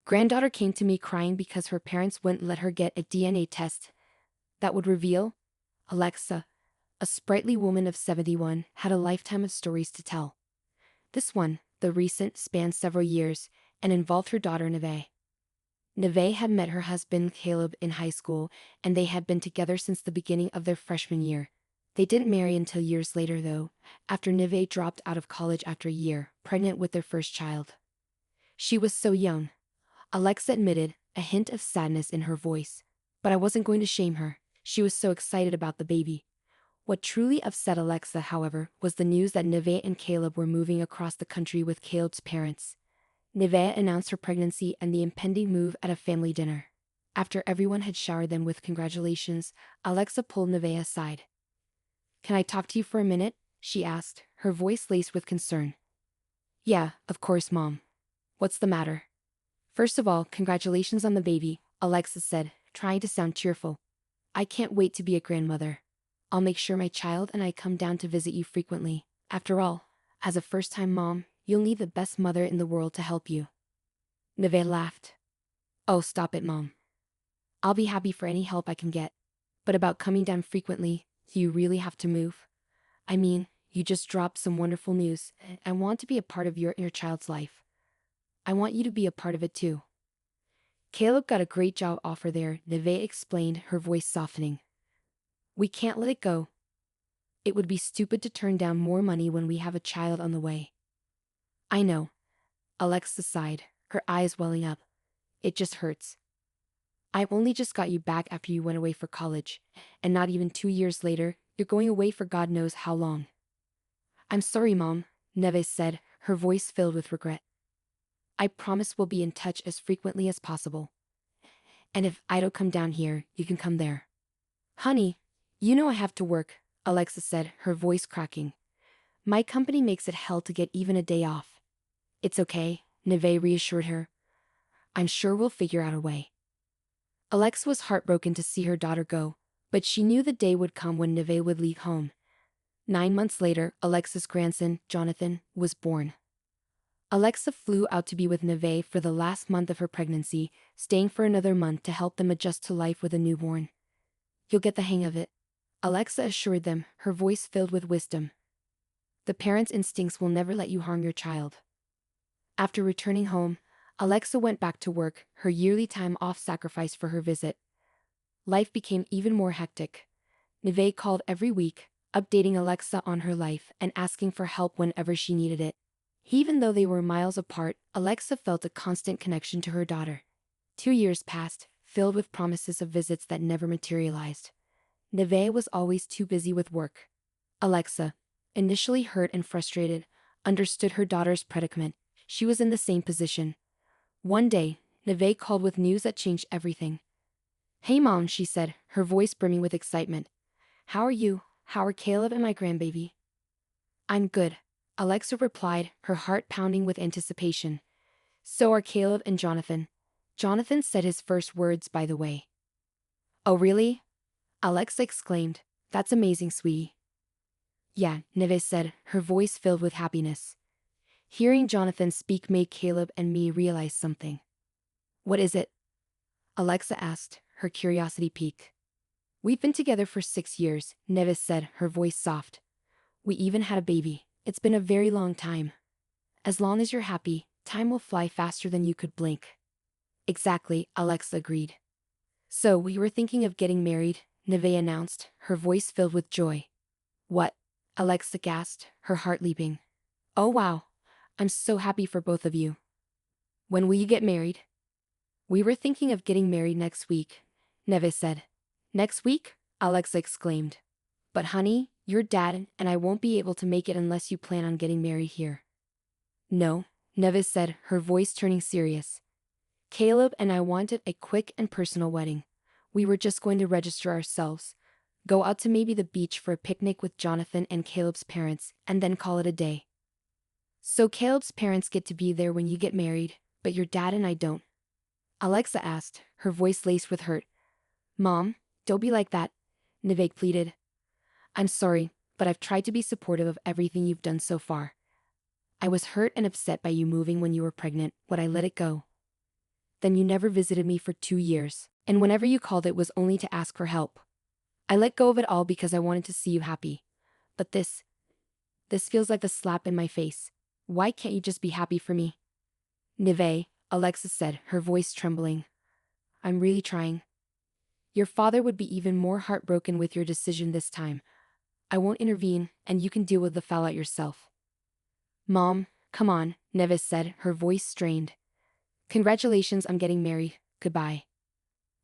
Granddaughter came to me crying because her parents wouldn't let her get a DNA test that would reveal Alexa, a sprightly woman of 71, had a lifetime of stories to tell. This one, the recent, spanned several years and involved her daughter Neve. Neve had met her husband Caleb in high school, and they had been together since the beginning of their freshman year. They didn't marry until years later though, after Neve dropped out of college after a year, pregnant with their first child. She was so young, Alexa admitted, a hint of sadness in her voice. But I wasn't going to shame her. She was so excited about the baby. What truly upset Alexa, however, was the news that Neve and Caleb were moving across the country with Caleb's parents. Neve announced her pregnancy and the impending move at a family dinner. After everyone had showered them with congratulations, Alexa pulled Neve aside. "Can I talk to you for a minute?" she asked, her voice laced with concern. "Yeah, of course, Mom. What's the matter?" "First of all, congratulations on the baby," Alexa said, trying to sound cheerful. "I can't wait to be a grandmother. I'll make sure my child and I come down to visit you frequently. After all, as a first-time mom, you'll need the best mother in the world to help you." Neve laughed. "Oh, stop it, Mom. I'll be happy for any help I can get. But about coming down frequently, do you really have to move? I mean, you just dropped some wonderful news. I want to be a part of your child's life. I want you to be a part of it too." "Caleb got a great job offer there," Neve explained, her voice softening. "We can't let it go. It would be stupid to turn down more money when we have a child on the way." "I know," Alexa sighed, her eyes welling up. "It just hurts. I only just got you back after you went away for college, and not even 2 years later, you're going away for God knows how long." "I'm sorry, Mom," Neve said, her voice filled with regret. "I promise we'll be in touch as frequently as possible. And if I don't come down here, you can come there." "Honey, you know I have to work," Alexa said, her voice cracking. "My company makes it hell to get even a day off." "It's okay," Neve reassured her. "I'm sure we'll figure out a way." Alexa was heartbroken to see her daughter go, but she knew the day would come when Neve would leave home. 9 months later, Alexa's grandson, Jonathan, was born. Alexa flew out to be with Neve for the last month of her pregnancy, staying for another month to help them adjust to life with a newborn. "You'll get the hang of it," Alexa assured them, her voice filled with wisdom. "The parent's instincts will never let you harm your child." After returning home, Alexa went back to work, her yearly time off sacrificed for her visit. Life became even more hectic. Neve called every week, updating Alexa on her life and asking for help whenever she needed it. Even though they were miles apart, Alexa felt a constant connection to her daughter. 2 years passed, filled with promises of visits that never materialized. Neve was always too busy with work. Alexa, initially hurt and frustrated, understood her daughter's predicament. She was in the same position. One day, Neve called with news that changed everything. "Hey Mom," she said, her voice brimming with excitement. "How are you? How are Caleb and my grandbaby?" "I'm good," Alexa replied, her heart pounding with anticipation. "So are Caleb and Jonathan." Jonathan said his first words, by the way. "Oh really?" Alexa exclaimed. "That's amazing, sweetie." "Yeah," Neve said, her voice filled with happiness. Hearing Jonathan speak made Caleb and me realize something. "What is it?" Alexa asked, her curiosity piqued. "We've been together for 6 years," Neve said, her voice soft. "We even had a baby. It's been a very long time. As long as you're happy, time will fly faster than you could blink." "Exactly," Alexa agreed. "So we were thinking of getting married," Neve announced, her voice filled with joy. "What?" Alexa gasped, her heart leaping. "Oh wow. I'm so happy for both of you. When will you get married?" "We were thinking of getting married next week," Neve said. "Next week?" Alexa exclaimed. "But honey, your dad and I won't be able to make it unless you plan on getting married here." "No," Neve said, her voice turning serious. "Caleb and I wanted a quick and personal wedding. We were just going to register ourselves, go out to maybe the beach for a picnic with Jonathan and Caleb's parents, and then call it a day." "So Caleb's parents get to be there when you get married, but your dad and I don't?" Alexa asked, her voice laced with hurt. "Mom, don't be like that," Neve pleaded. "I'm sorry, but I've tried to be supportive of everything you've done so far. I was hurt and upset by you moving when you were pregnant, but I let it go." Then you never visited me for 2 years. And whenever you called, it was only to ask for help. I let go of it all because I wanted to see you happy. But this feels like a slap in my face. Why can't you just be happy for me? Neve, Alexa said, her voice trembling. I'm really trying. Your father would be even more heartbroken with your decision this time. I won't intervene, and you can deal with the fallout yourself. Mom, come on, Neves said, her voice strained. Congratulations on getting married, goodbye.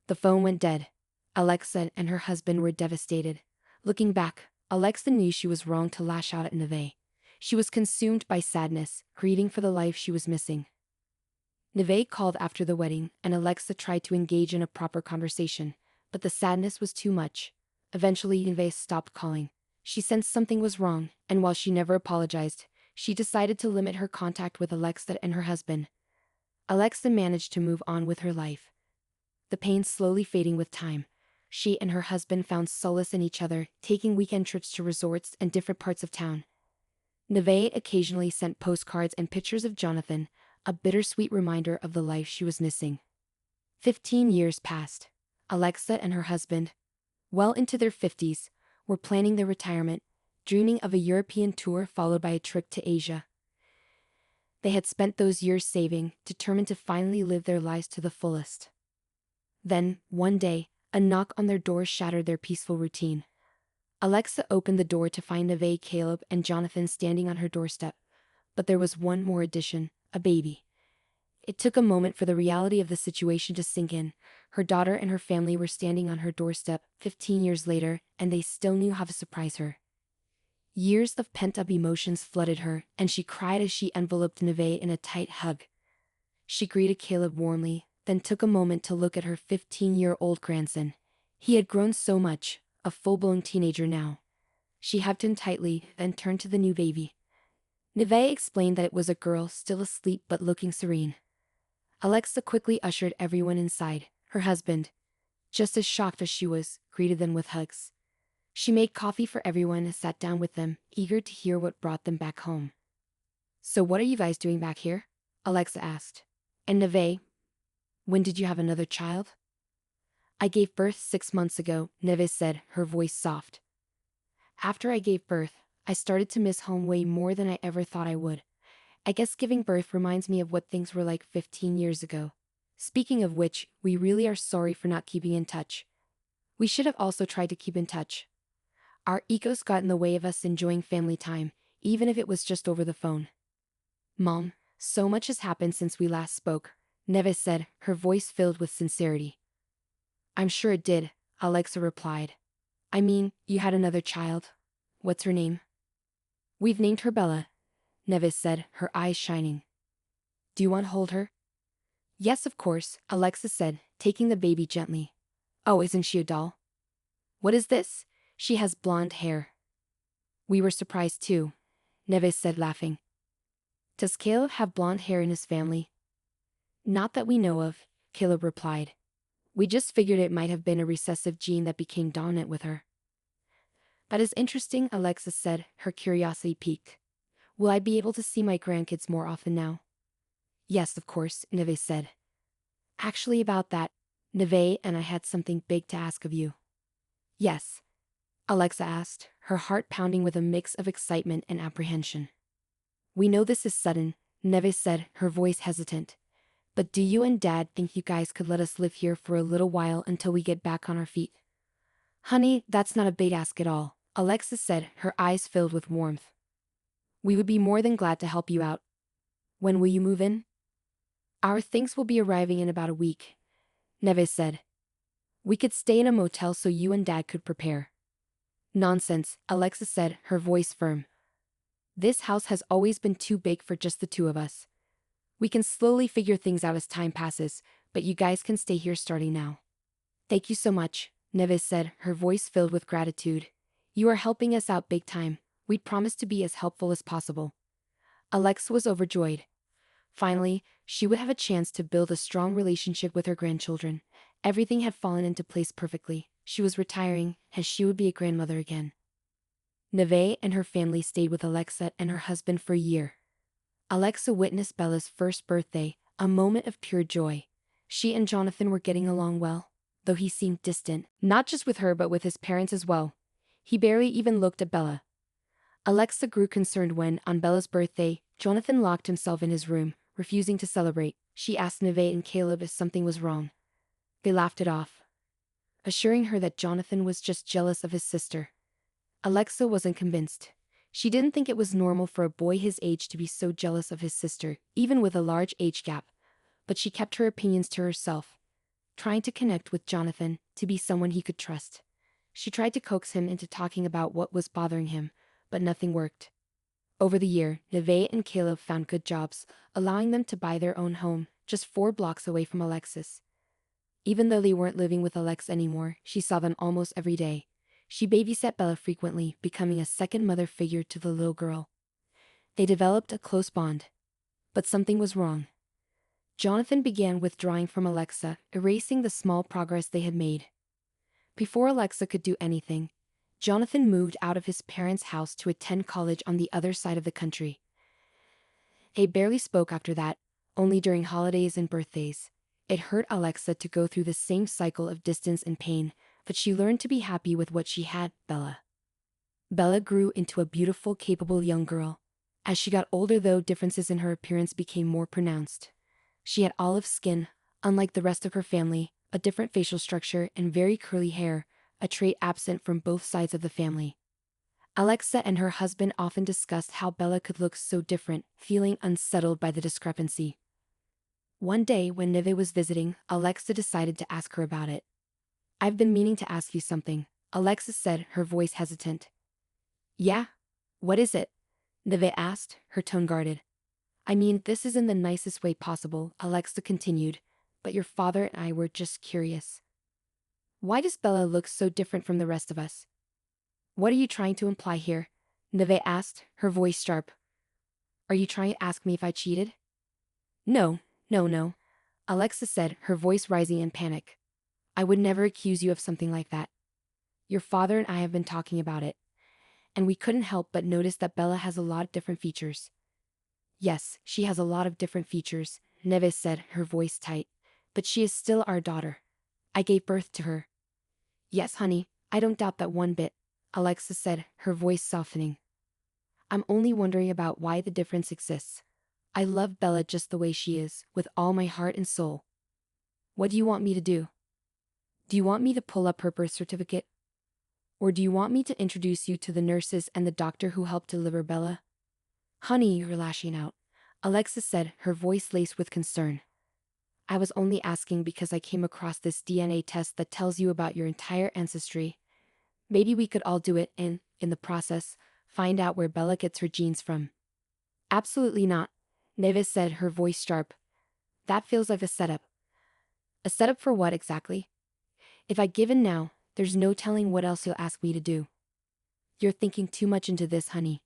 The phone went dead. Alexa and her husband were devastated. Looking back, Alexa knew she was wrong to lash out at Neve. She was consumed by sadness, grieving for the life she was missing. Neve called after the wedding, and Alexa tried to engage in a proper conversation, but the sadness was too much. Eventually, Neve stopped calling. She sensed something was wrong, and while she never apologized, she decided to limit her contact with Alexa and her husband. Alexa managed to move on with her life. The pain slowly fading with time. She and her husband found solace in each other, taking weekend trips to resorts and different parts of town. Neve occasionally sent postcards and pictures of Jonathan, a bittersweet reminder of the life she was missing. 15 years passed. Alexa and her husband, well into their 50s, were planning their retirement, dreaming of a European tour followed by a trip to Asia. They had spent those years saving, determined to finally live their lives to the fullest. Then, one day, a knock on their door shattered their peaceful routine. Alexa opened the door to find Neve, Caleb, and Jonathan standing on her doorstep. But there was one more addition, a baby. It took a moment for the reality of the situation to sink in. Her daughter and her family were standing on her doorstep 15 years later, and they still knew how to surprise her. Years of pent-up emotions flooded her, and she cried as she enveloped Neve in a tight hug. She greeted Caleb warmly, then took a moment to look at her 15-year-old grandson. He had grown so much, a full-blown teenager now. She hugged him tightly, then turned to the new baby. Neve explained that it was a girl, still asleep but looking serene. Alexa quickly ushered everyone inside. Her husband, just as shocked as she was, greeted them with hugs. She made coffee for everyone and sat down with them, eager to hear what brought them back home. So what are you guys doing back here? Alexa asked. And Neve, when did you have another child? I gave birth 6 months ago, Neve said, her voice soft. After I gave birth, I started to miss home way more than I ever thought I would. I guess giving birth reminds me of what things were like 15 years ago. Speaking of which, we really are sorry for not keeping in touch. We should have also tried to keep in touch. Our egos got in the way of us enjoying family time, even if it was just over the phone. Mom, so much has happened since we last spoke, Neve said, her voice filled with sincerity. I'm sure it did, Alexa replied. I mean, you had another child. What's her name? We've named her Bella, Neve said, her eyes shining. Do you want to hold her? Yes, of course, Alexa said, taking the baby gently. Oh, isn't she a doll? What is this? She has blonde hair. We were surprised too, Neve said, laughing. Does Caleb have blonde hair in his family? Not that we know of, Caleb replied. We just figured it might have been a recessive gene that became dominant with her. That is interesting, Alexa said, her curiosity piqued. Will I be able to see my grandkids more often now? Yes, of course, Neve said. Actually, about that, Neve and I had something big to ask of you. Yes? Alexa asked, her heart pounding with a mix of excitement and apprehension. We know this is sudden, Neve said, her voice hesitant. But do you and Dad think you guys could let us live here for a little while until we get back on our feet? Honey, that's not a big ask at all, Alexa said, her eyes filled with warmth. We would be more than glad to help you out. When will you move in? Our things will be arriving in about a week, Neve said. We could stay in a motel so you and Dad could prepare. Nonsense, Alexa said, her voice firm. This house has always been too big for just the two of us. We can slowly figure things out as time passes, but you guys can stay here starting now. Thank you so much, Neve said, her voice filled with gratitude. You are helping us out big time. We'd promise to be as helpful as possible. Alexa was overjoyed. Finally, she would have a chance to build a strong relationship with her grandchildren. Everything had fallen into place perfectly. She was retiring, and she would be a grandmother again. Neve and her family stayed with Alexa and her husband for a year. Alexa witnessed Bella's first birthday, a moment of pure joy. She and Jonathan were getting along well, though he seemed distant, not just with her but with his parents as well. He barely even looked at Bella. Alexa grew concerned when, on Bella's birthday, Jonathan locked himself in his room, refusing to celebrate. She asked Neve and Caleb if something was wrong. They laughed it off, assuring her that Jonathan was just jealous of his sister. Alexa wasn't convinced. She didn't think it was normal for a boy his age to be so jealous of his sister, even with a large age gap. But she kept her opinions to herself, trying to connect with Jonathan, to be someone he could trust. She tried to coax him into talking about what was bothering him, but nothing worked. Over the year, Neve and Caleb found good jobs, allowing them to buy their own home, just 4 blocks away from Alexis. Even though they weren't living with Alex anymore, she saw them almost every day. She babysat Bella frequently, becoming a second mother figure to the little girl. They developed a close bond. But something was wrong. Jonathan began withdrawing from Alexa, erasing the small progress they had made. Before Alexa could do anything, Jonathan moved out of his parents' house to attend college on the other side of the country. They barely spoke after that, only during holidays and birthdays. It hurt Alexa to go through the same cycle of distance and pain, but she learned to be happy with what she had, Bella. Bella grew into a beautiful, capable young girl. As she got older, though, differences in her appearance became more pronounced. She had olive skin, unlike the rest of her family, a different facial structure, and very curly hair, a trait absent from both sides of the family. Alexa and her husband often discussed how Bella could look so different, feeling unsettled by the discrepancy. One day, when Neve was visiting, Alexa decided to ask her about it. "I've been meaning to ask you something," Alexa said, her voice hesitant. "Yeah? What is it?" Neve asked, her tone guarded. "I mean, this is in the nicest way possible," Alexa continued, "but your father and I were just curious. Why does Bella look so different from the rest of us?" "What are you trying to imply here?" Neve asked, her voice sharp. "Are you trying to ask me if I cheated?" No, no, Alexa said, her voice rising in panic. "I would never accuse you of something like that. Your father and I have been talking about it, and we couldn't help but notice that Bella has a lot of different features." "Yes, she has a lot of different features," Neve said, her voice tight. "But she is still our daughter. I gave birth to her." "Yes, honey, I don't doubt that one bit," Alexa said, her voice softening. "I'm only wondering about why the difference exists. I love Bella just the way she is, with all my heart and soul. What do you want me to do? Do you want me to pull up her birth certificate? Or do you want me to introduce you to the nurses and the doctor who helped deliver Bella?" "Honey, you're lashing out," Alexa said, her voice laced with concern. "I was only asking because I came across this DNA test that tells you about your entire ancestry. Maybe we could all do it and, in the process, find out where Bella gets her genes from." "Absolutely not," Neve said, her voice sharp. "That feels like a setup." "A setup for what exactly? If I give in now, there's no telling what else you'll ask me to do." "You're thinking too much into this, honey."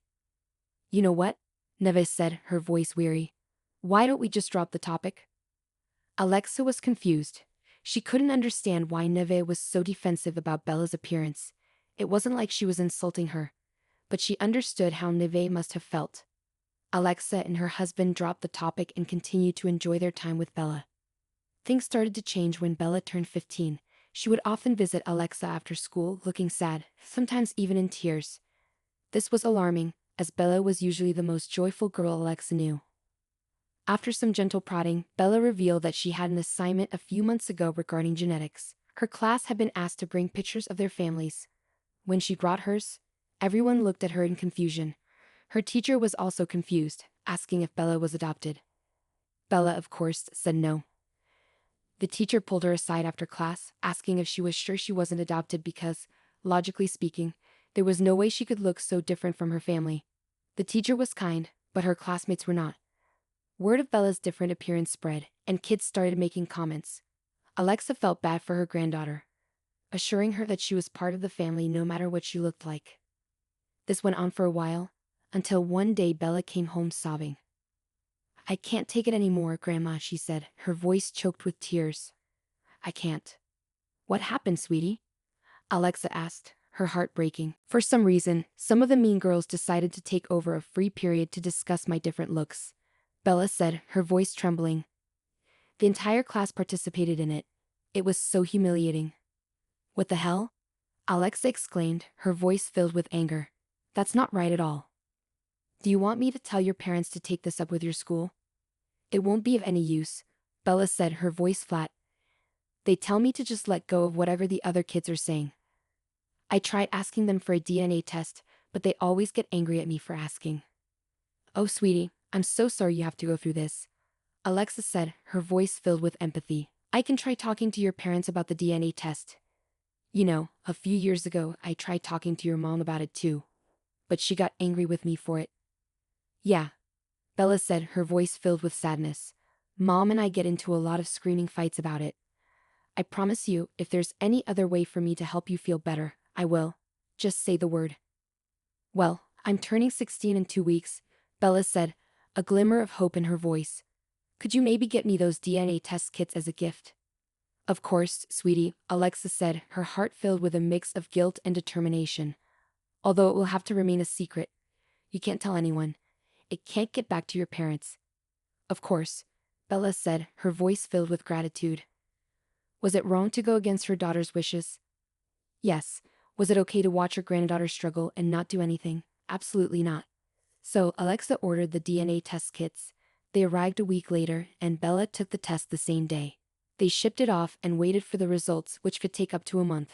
"You know what?" Neve said, her voice weary. "Why don't we just drop the topic?" Alexa was confused. She couldn't understand why Neve was so defensive about Bella's appearance. It wasn't like she was insulting her, but she understood how Neve must have felt. Alexa and her husband dropped the topic and continued to enjoy their time with Bella. Things started to change when Bella turned 15. She would often visit Alexa after school, looking sad, sometimes even in tears. This was alarming, as Bella was usually the most joyful girl Alexa knew. After some gentle prodding, Bella revealed that she had an assignment a few months ago regarding genetics. Her class had been asked to bring pictures of their families. When she brought hers, everyone looked at her in confusion. Her teacher was also confused, asking if Bella was adopted. Bella, of course, said no. The teacher pulled her aside after class, asking if she was sure she wasn't adopted because, logically speaking, there was no way she could look so different from her family. The teacher was kind, but her classmates were not. Word of Bella's different appearance spread, and kids started making comments. Alexa felt bad for her granddaughter, assuring her that she was part of the family no matter what she looked like. This went on for a while, until one day Bella came home sobbing. "I can't take it anymore, Grandma," she said, her voice choked with tears. "I can't." "What happened, sweetie?" Alexa asked, her heart breaking. "For some reason, some of the mean girls decided to take over a free period to discuss my different looks," Bella said, her voice trembling. The entire class participated in it. It was so humiliating. What the hell? Alexa exclaimed, her voice filled with anger. That's not right at all. Do you want me to tell your parents to take this up with your school? It won't be of any use, Bella said, her voice flat. They tell me to just let go of whatever the other kids are saying. I tried asking them for a DNA test, but they always get angry at me for asking. Oh, sweetie, I'm so sorry you have to go through this, Alexa said, her voice filled with empathy. I can try talking to your parents about the DNA test. You know, a few years ago, I tried talking to your mom about it too. But she got angry with me for it. Yeah, Bella said, her voice filled with sadness. Mom and I get into a lot of screaming fights about it. I promise you, if there's any other way for me to help you feel better, I will. Just say the word. Well, I'm turning 16 in 2 weeks, Bella said, a glimmer of hope in her voice. Could you maybe get me those DNA test kits as a gift? Of course, sweetie, Alexa said, her heart filled with a mix of guilt and determination. Although it will have to remain a secret. You can't tell anyone. It can't get back to your parents. Of course, Bella said, her voice filled with gratitude. Was it wrong to go against her daughter's wishes? Yes. Was it okay to watch her granddaughter struggle and not do anything? Absolutely not. So, Alexa ordered the DNA test kits. They arrived a week later, and Bella took the test the same day. They shipped it off and waited for the results, which could take up to a month.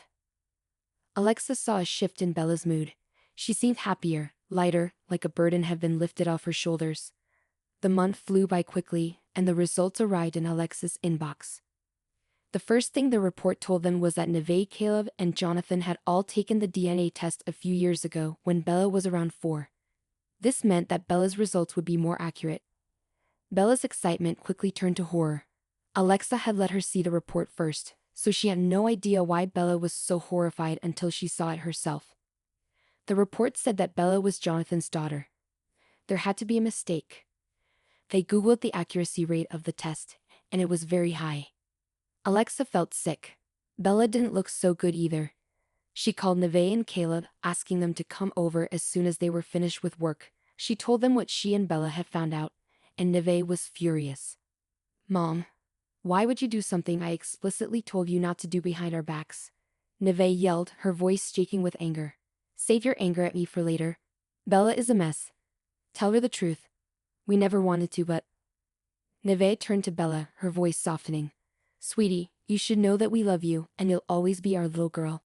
Alexa saw a shift in Bella's mood. She seemed happier, lighter, like a burden had been lifted off her shoulders. The month flew by quickly, and the results arrived in Alexa's inbox. The first thing the report told them was that Neve, Caleb, and Jonathan had all taken the DNA test a few years ago when Bella was around 4. This meant that Bella's results would be more accurate. Bella's excitement quickly turned to horror. Alexa had let her see the report first, so she had no idea why Bella was so horrified until she saw it herself. The report said that Bella was Jonathan's daughter. There had to be a mistake. They Googled the accuracy rate of the test, and it was very high. Alexa felt sick. Bella didn't look so good either. She called Neve and Caleb, asking them to come over as soon as they were finished with work. She told them what she and Bella had found out, and Neve was furious. Mom, why would you do something I explicitly told you not to do behind our backs? Neve yelled, her voice shaking with anger. Save your anger at me for later. Bella is a mess. Tell her the truth. We never wanted to, but... Neve turned to Bella, her voice softening. Sweetie, you should know that we love you, and you'll always be our little girl.